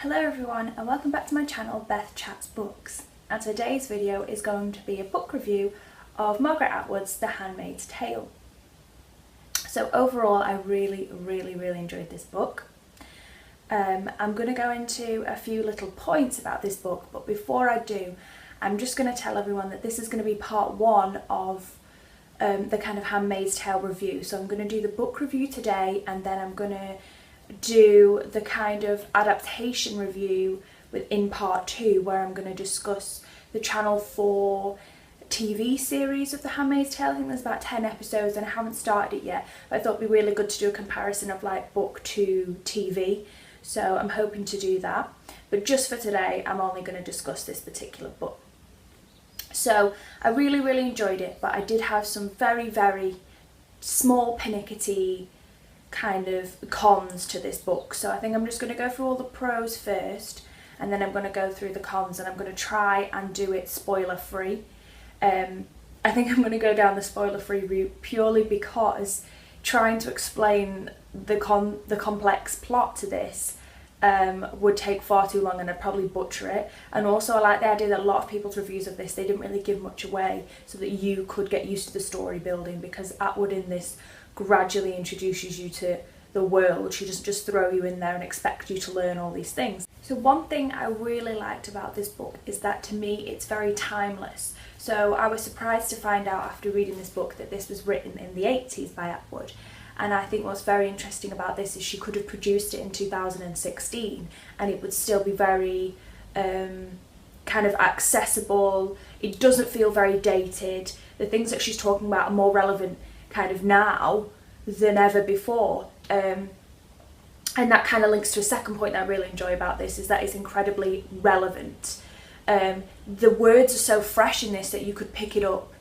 Hello everyone and welcome back to my channel BethChatsBooks, and today's video is going to be a book review of Margaret Atwood's The Handmaid's Tale. So overall I really enjoyed this book. I'm going to go into a few little points about this book, but before I do I'm just going to tell everyone that this is going to be part one of the kind of Handmaid's Tale review. So I'm going to do the book review today, and then I'm going to do the kind of adaptation review within part two, where I'm going to discuss the Channel 4 TV series of The Handmaid's Tale. I think there's about 10 episodes and I haven't started it yet, but I thought it'd be really good to do a comparison of like book to TV, so I'm hoping to do that. But just for today I'm only going to discuss this particular book. So I really enjoyed it, but I did have some very small pinickety kind of cons to this book. So I think I'm just going to go through all the pros first, and then I'm going to go through the cons, and I'm going to try and do it spoiler free. I think I'm going to go down the spoiler free route purely because trying to explain the complex plot to this would take far too long and I'd probably butcher it. And also I like the idea that a lot of people's reviews of this, they didn't really give much away so that you could get used to the story building, because Atwood in this gradually introduces you to the world. She doesn't just throw you in there and expect you to learn all these things. So one thing I really liked about this book is that to me it's very timeless. So I was surprised to find out after reading this book that this was written in the 80s by Atwood. And I think what's very interesting about this is she could have produced it in 2016 and it would still be very kind of accessible. It doesn't feel very dated. The things that she's talking about are more relevant kind of now than ever before. And that kind of links to a second point that I really enjoy about this, is that it's incredibly relevant. The words are so fresh in this that you could pick it up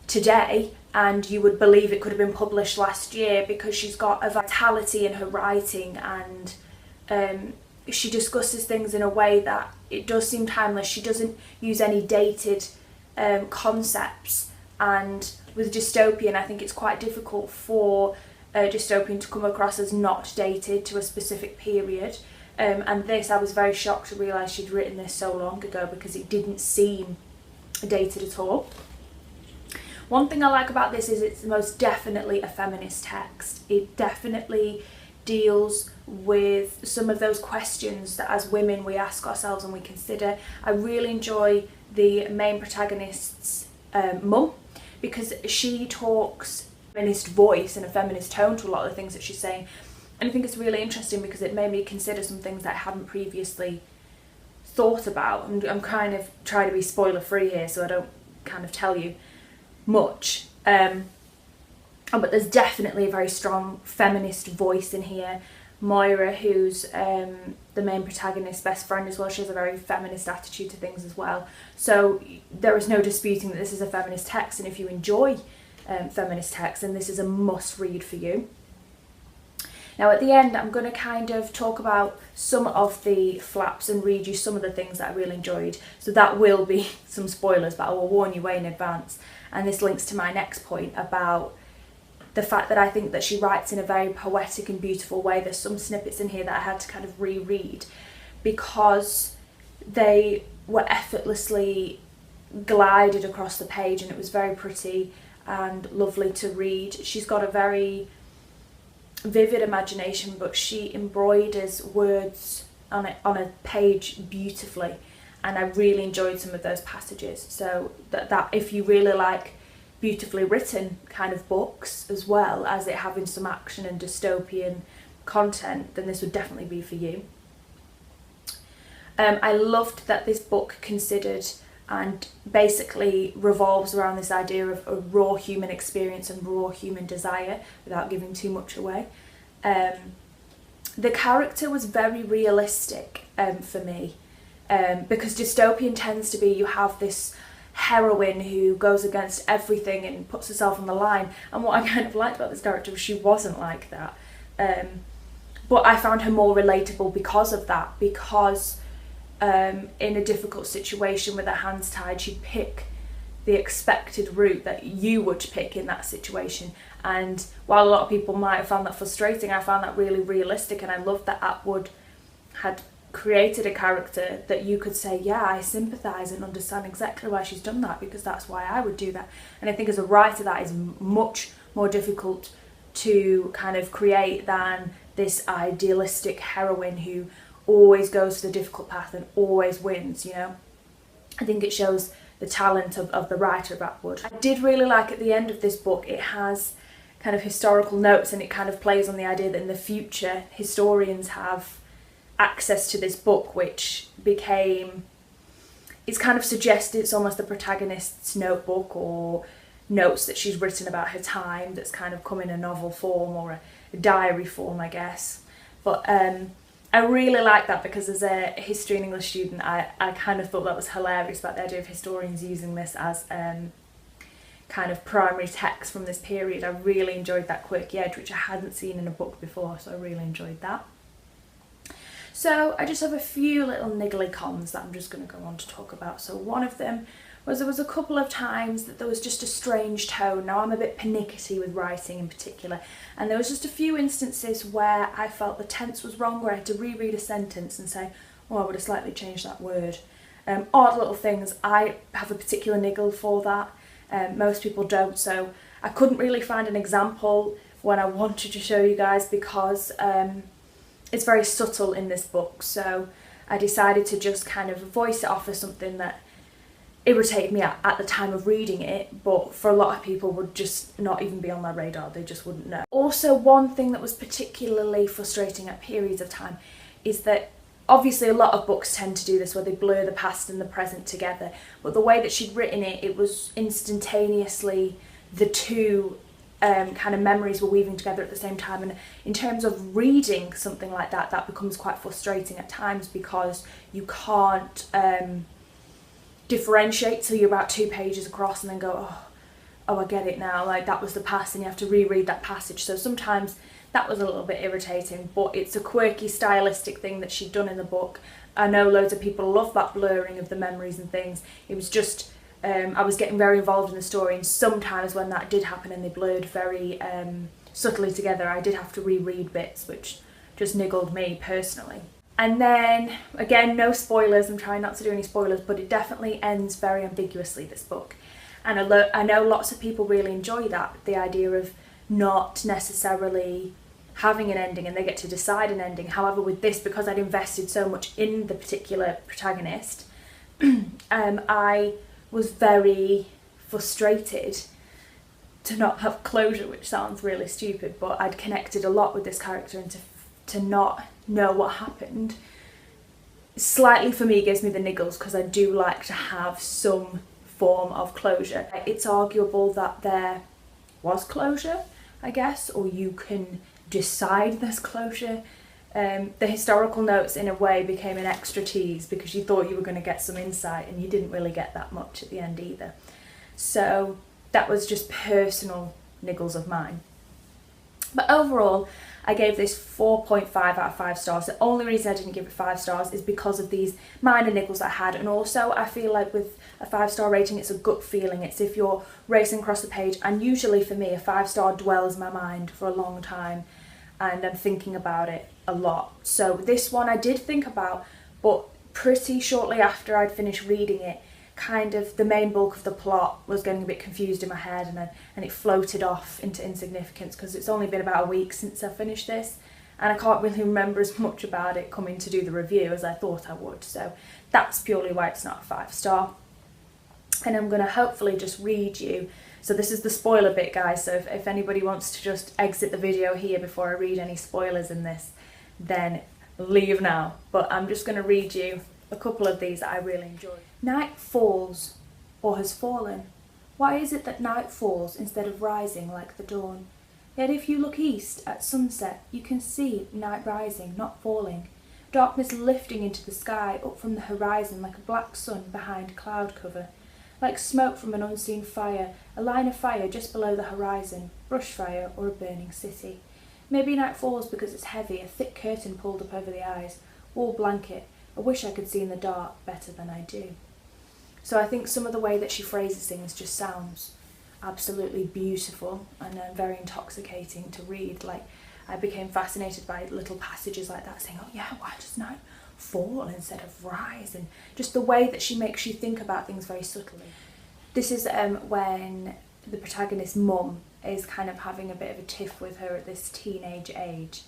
today and you would believe it could have been published last year, because she's got a vitality in her writing, and she discusses things in a way that it does seem timeless. She doesn't use any dated concepts, and with dystopian I think it's quite difficult for dystopian to come across as not dated to a specific period. And this, I was very shocked to realise she'd written this so long ago, because it didn't seem dated at all. One thing I like about this is it's most definitely a feminist text. It definitely deals with some of those questions that as women we ask ourselves and we consider. I really enjoy the main protagonist's mum, because she talks feminist voice and a feminist tone to a lot of the things that she's saying. And I think it's really interesting because it made me consider some things that I hadn't previously thought about. And I'm kind of trying to be spoiler free here, so I don't kind of tell you much. But there's definitely a very strong feminist voice in here. Moira, who's the main protagonist's best friend as well, she has a very feminist attitude to things as well. So there is no disputing that this is a feminist text, and if you enjoy feminist text, then this is a must read for you. Now at the end I'm going to kind of talk about some of the flaps and read you some of the things that I really enjoyed. So that will be some spoilers, but I will warn you way in advance. And this links to my next point about the fact that I think that she writes in a very poetic and beautiful way. There's some snippets in here that I had to kind of reread because they were effortlessly glided across the page, and it was very pretty and lovely to read. She's got a very vivid imagination, but she embroiders words on a page beautifully, and I really enjoyed some of those passages. So that if you really like beautifully written kind of books as well as it having some action and dystopian content, then this would definitely be for you. I loved that this book considered and basically revolves around this idea of a raw human experience and raw human desire, without giving too much away. The character was very realistic for me, because dystopian tends to be you have this heroine who goes against everything and puts herself on the line, and what I kind of liked about this character was she wasn't like that. But I found her more relatable because of that, because in a difficult situation with her hands tied, she'd pick the expected route that you would pick in that situation. And while a lot of people might have found that frustrating, I found that really realistic, and I loved that Atwood had created a character that you could say, yeah, I sympathise and understand exactly why she's done that, because that's why I would do that. And I think as a writer that is much more difficult to kind of create than this idealistic heroine who always goes to the difficult path and always wins, you know. I think it shows the talent of the writer of Atwood. I did really like at the end of this book, it has kind of historical notes, and it kind of plays on the idea that in the future historians have access to this book, which became, it's kind of suggested it's almost the protagonist's notebook or notes that she's written about her time that's kind of come in a novel form or a diary form, I guess. But I really like that, because as a history and English student I kind of thought that was hilarious about the idea of historians using this as kind of primary text from this period. I really enjoyed that quirky edge, which I hadn't seen in a book before, so I really enjoyed that. So I just have a few little niggly cons that I'm just going to go on to talk about. So one of them was there was a couple of times that there was just a strange tone. Now I'm a bit pernickety with writing in particular, and there was just a few instances where I felt the tense was wrong, where I had to reread a sentence and say, oh, I would have slightly changed that word. Odd little things. I have a particular niggle for that. Most people don't, so I couldn't really find an example when I wanted to show you guys, because it's very subtle in this book, so I decided to just kind of voice it off as something that irritated me at the time of reading it, but for a lot of people would just not even be on their radar, they just wouldn't know. Also, one thing that was particularly frustrating at periods of time is that obviously a lot of books tend to do this, where they blur the past and the present together, but the way that she'd written it, it was instantaneously the two kind of memories were weaving together at the same time. And in terms of reading something like that, that becomes quite frustrating at times, because you can't differentiate till you're about 2 pages across and then go, oh, I get it now, like that was the past, and you have to reread that passage. So sometimes that was a little bit irritating, but it's a quirky stylistic thing that she'd done in the book. I know loads of people love that blurring of the memories and things. It was just I was getting very involved in the story, and sometimes when that did happen and they blurred very subtly together, I did have to reread bits, which just niggled me personally. And then, again, no spoilers, I'm trying not to do any spoilers, but it definitely ends very ambiguously, this book. And I know lots of people really enjoy that, the idea of not necessarily having an ending and they get to decide an ending. However, with this, because I'd invested so much in the particular protagonist, I was very frustrated to not have closure, which sounds really stupid, but I'd connected a lot with this character, and to not know what happened slightly for me gives me the niggles, because I do like to have some form of closure. It's arguable that there was closure, I guess, or you can decide there's closure. The historical notes in a way became an extra tease, because you thought you were going to get some insight and you didn't really get that much at the end either. So that was just personal niggles of mine. But overall, I gave this 4.5 out of 5 stars. The only reason I didn't give it 5 stars is because of these minor niggles I had, and also I feel like with a 5-star rating it's a gut feeling. It's if you're racing across the page, and usually for me a 5-star dwells in my mind for a long time and I'm thinking about it a lot. So this one I did think about, but pretty shortly after I'd finished reading it, kind of the main bulk of the plot was getting a bit confused in my head, and it floated off into insignificance, because it's only been about a week since I finished this, and I can't really remember as much about it coming to do the review as I thought I would. So that's purely why it's not a 5-star. And I'm going to hopefully just read you, so this is the spoiler bit, guys, so if anybody wants to just exit the video here before I read any spoilers in this, then leave now. But I'm just going to read you a couple of these that I really enjoyed. Night falls, or has fallen. Why is it that night falls instead of rising like the dawn? Yet if you look east at sunset, you can see night rising, not falling. Darkness lifting into the sky, up from the horizon like a black sun behind cloud cover. Like smoke from an unseen fire, a line of fire just below the horizon, brush fire or a burning city. Maybe night falls because it's heavy, a thick curtain pulled up over the eyes, wool blanket. I wish I could see in the dark better than I do. So I think some of the way that she phrases things just sounds absolutely beautiful and very intoxicating to read. Like, I became fascinated by little passages like that, saying, oh yeah, why does night fall instead of rise, and just the way that she makes you think about things very subtly. This is when the protagonist's mum is kind of having a bit of a tiff with her at this teenage age.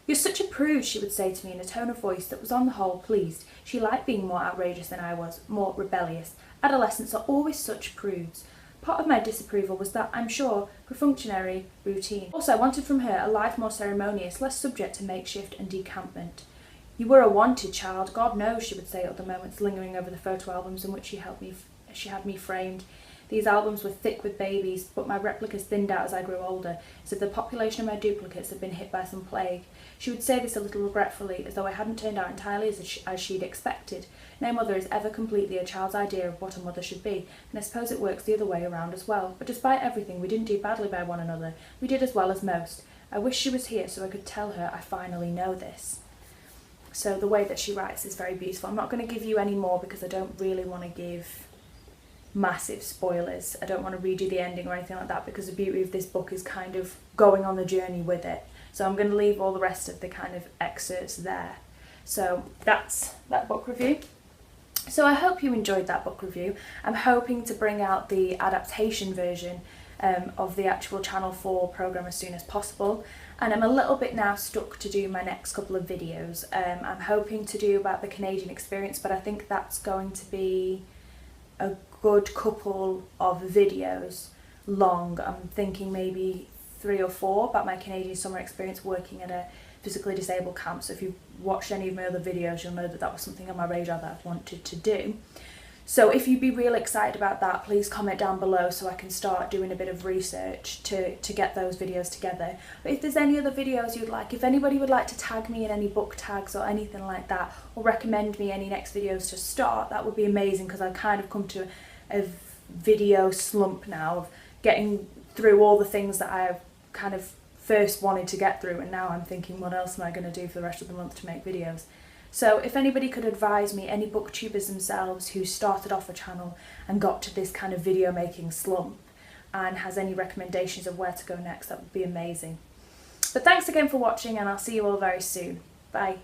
"You're such a prude," she would say to me in a tone of voice that was on the whole pleased. She liked being more outrageous than I was, more rebellious. Adolescents are always such prudes. Part of my disapproval was that, I'm sure, perfunctory routine. Also, I wanted from her a life more ceremonious, less subject to makeshift and decampment. "You were a wanted child, God knows," she would say at other moments, lingering over the photo albums in which she had me framed. These albums were thick with babies, but my replicas thinned out as I grew older, as if the population of my duplicates had been hit by some plague. She would say this a little regretfully, as though I hadn't turned out entirely as she'd expected. No mother is ever completely a child's idea of what a mother should be, and I suppose it works the other way around as well. But despite everything, we didn't do badly by one another. We did as well as most. I wish she was here so I could tell her I finally know this. So the way that she writes is very beautiful. I'm not going to give you any more because I don't really want to give massive spoilers. I don't want to read you the ending or anything like that, because the beauty of this book is kind of going on the journey with it. So I'm going to leave all the rest of the kind of excerpts there. So that's that book review. So I hope you enjoyed that book review. I'm hoping to bring out the adaptation version of the actual Channel 4 programme as soon as possible. And I'm a little bit now stuck to do my next couple of videos. I'm hoping to do about the Canadian experience, but I think that's going to be a good couple of videos long. I'm thinking maybe 3 or 4 about my Canadian summer experience working at a physically disabled camp. So if you've watched any of my other videos, you'll know that that was something on my radar that I've wanted to do. So if you'd be really excited about that, please comment down below so I can start doing a bit of research to get those videos together. But if there's any other videos you'd like, if anybody would like to tag me in any book tags or anything like that, or recommend me any next videos to start, that would be amazing, because I've kind of come to a video slump now of getting through all the things that I've kind of first wanted to get through, and now I'm thinking, what else am I going to do for the rest of the month to make videos? So if anybody could advise me, any booktubers themselves who started off a channel and got to this kind of video making slump and has any recommendations of where to go next, that would be amazing. But thanks again for watching, and I'll see you all very soon. Bye.